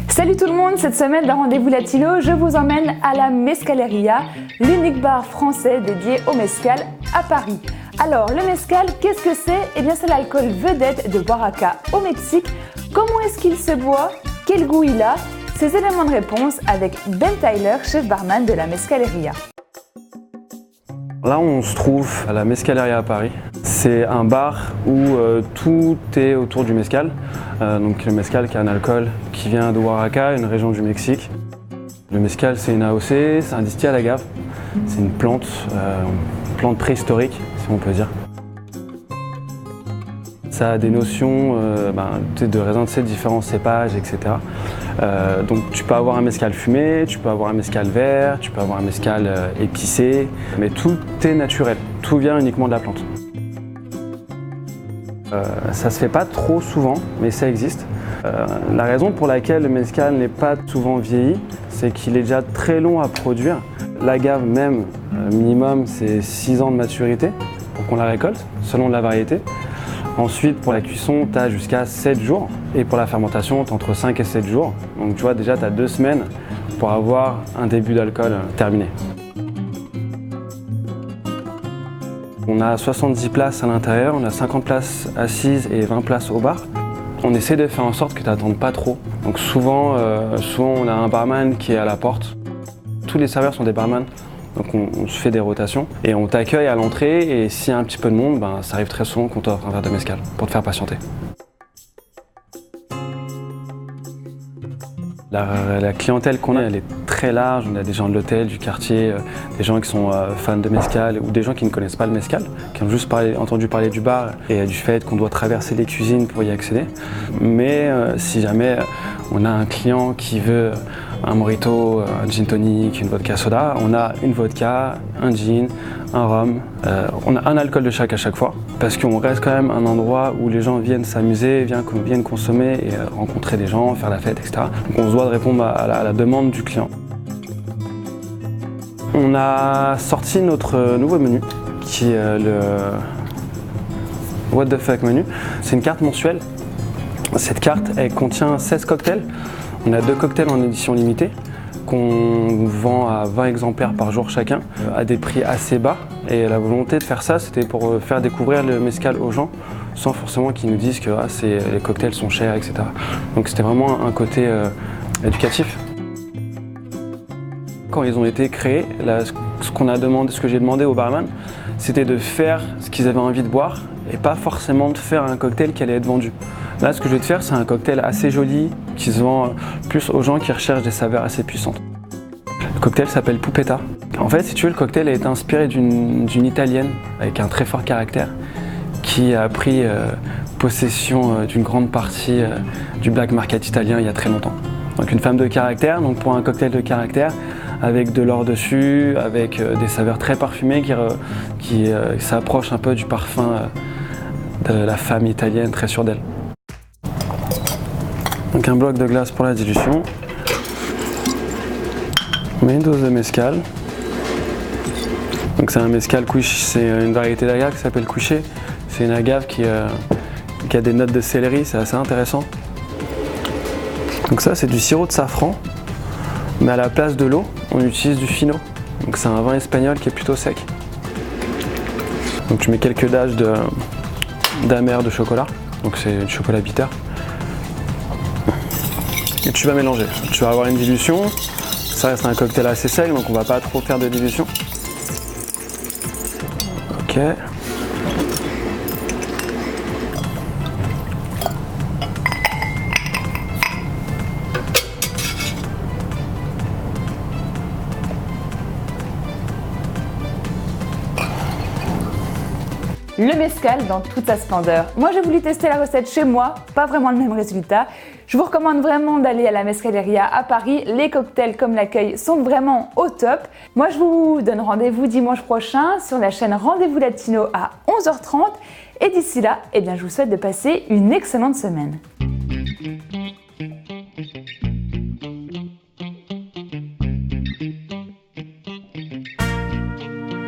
Salut tout le monde, cette semaine dans Rendez-vous Latino, je vous emmène à la Mezcaleria, l'unique bar français dédié au mezcal à Paris. Alors le mezcal, qu'est-ce que c'est? Eh bien c'est l'alcool vedette de Oaxaca au Mexique. Comment est-ce qu'il se boit? Quel goût il a? Ces éléments de réponse avec Ben Tyler, chef barman de la Mezcaleria. Là on se trouve à la Mezcaleria à Paris. C'est un bar où tout est autour du mezcal. Donc le mezcal qui est un alcool qui vient de Oaxaca, une région du Mexique. Le mezcal c'est une AOC, c'est un distillé à l'agave. C'est une plante préhistorique si on peut dire. Ça a des notions de raisins de ces différents cépages, etc. Donc tu peux avoir un mezcal fumé, tu peux avoir un mezcal vert, tu peux avoir un mezcal épicé, mais tout est naturel, tout vient uniquement de la plante. Ça se fait pas trop souvent, mais ça existe. La raison pour laquelle le mezcal n'est pas souvent vieilli, c'est qu'il est déjà très long à produire. L'agave même, minimum, c'est 6 ans de maturité pour qu'on la récolte, selon la variété. Ensuite, pour la cuisson, tu as jusqu'à 7 jours. Et pour la fermentation, tu as entre 5 et 7 jours. Donc tu vois, déjà, tu as 2 semaines pour avoir un début d'alcool terminé. On a 70 places à l'intérieur, on a 50 places assises et 20 places au bar. On essaie de faire en sorte que tu n'attendes pas trop. Donc souvent, on a un barman qui est à la porte. Tous les serveurs sont des barman. Donc on se fait des rotations et on t'accueille à l'entrée et s'il y a un petit peu de monde, ça arrive très souvent qu'on t'offre un verre de mezcal pour te faire patienter. La clientèle qu'on a, elle est très large. On a des gens de l'hôtel, du quartier, des gens qui sont fans de mezcal ou des gens qui ne connaissent pas le mezcal, qui ont juste entendu parler du bar et du fait qu'on doit traverser les cuisines pour y accéder. Mais si jamais on a un client qui veut un mojito, un gin tonic, une vodka soda, on a une vodka, un gin, un rhum. On a un alcool de chaque à chaque fois parce qu'on reste quand même un endroit où les gens viennent s'amuser, viennent consommer et rencontrer des gens, faire la fête, etc. Donc on se doit de répondre à la demande du client. On a sorti notre nouveau menu qui est le What the fuck menu. C'est une carte mensuelle. Cette carte, elle contient 16 cocktails. On a 2 cocktails en édition limitée qu'on vend à 20 exemplaires par jour chacun, à des prix assez bas. Et la volonté de faire ça, c'était pour faire découvrir le mezcal aux gens, sans forcément qu'ils nous disent que les cocktails sont chers, etc. Donc c'était vraiment un côté éducatif. Quand ils ont été créés, ce que j'ai demandé au barman, c'était de faire ce qu'ils avaient envie de boire et pas forcément de faire un cocktail qui allait être vendu. Là, ce que je vais te faire, c'est un cocktail assez joli qui se vend plus aux gens qui recherchent des saveurs assez puissantes. Le cocktail s'appelle Pupetta. En fait, si tu veux, le cocktail a été inspiré d'une italienne avec un très fort caractère qui a pris possession d'une grande partie du black market italien il y a très longtemps. Donc une femme de caractère, donc pour un cocktail de caractère, avec de l'or dessus, avec des saveurs très parfumées qui s'approchent un peu du parfum de la femme italienne très sûre d'elle. Donc un bloc de glace pour la dilution. On met une dose de mezcal. Donc c'est un mezcal quiche, c'est une variété d'agave qui s'appelle quiche. C'est une agave qui a des notes de céleri, c'est assez intéressant. Donc ça c'est du sirop de safran, mais à la place de l'eau, on utilise du fino. Donc c'est un vin espagnol qui est plutôt sec. Donc tu mets quelques dash d'amer de chocolat, donc c'est du chocolat bitter. Et tu vas mélanger. Tu vas avoir une dilution. Ça reste un cocktail assez sec, donc on va pas trop faire de dilution. Ok. Le mezcal dans toute sa splendeur. Moi j'ai voulu tester la recette chez moi, pas vraiment le même résultat. Je vous recommande vraiment d'aller à la Mezcaleria à Paris. Les cocktails comme l'accueil sont vraiment au top. Moi je vous donne rendez-vous dimanche prochain sur la chaîne Rendez-vous Latino à 11h30. Et d'ici là, je vous souhaite de passer une excellente semaine.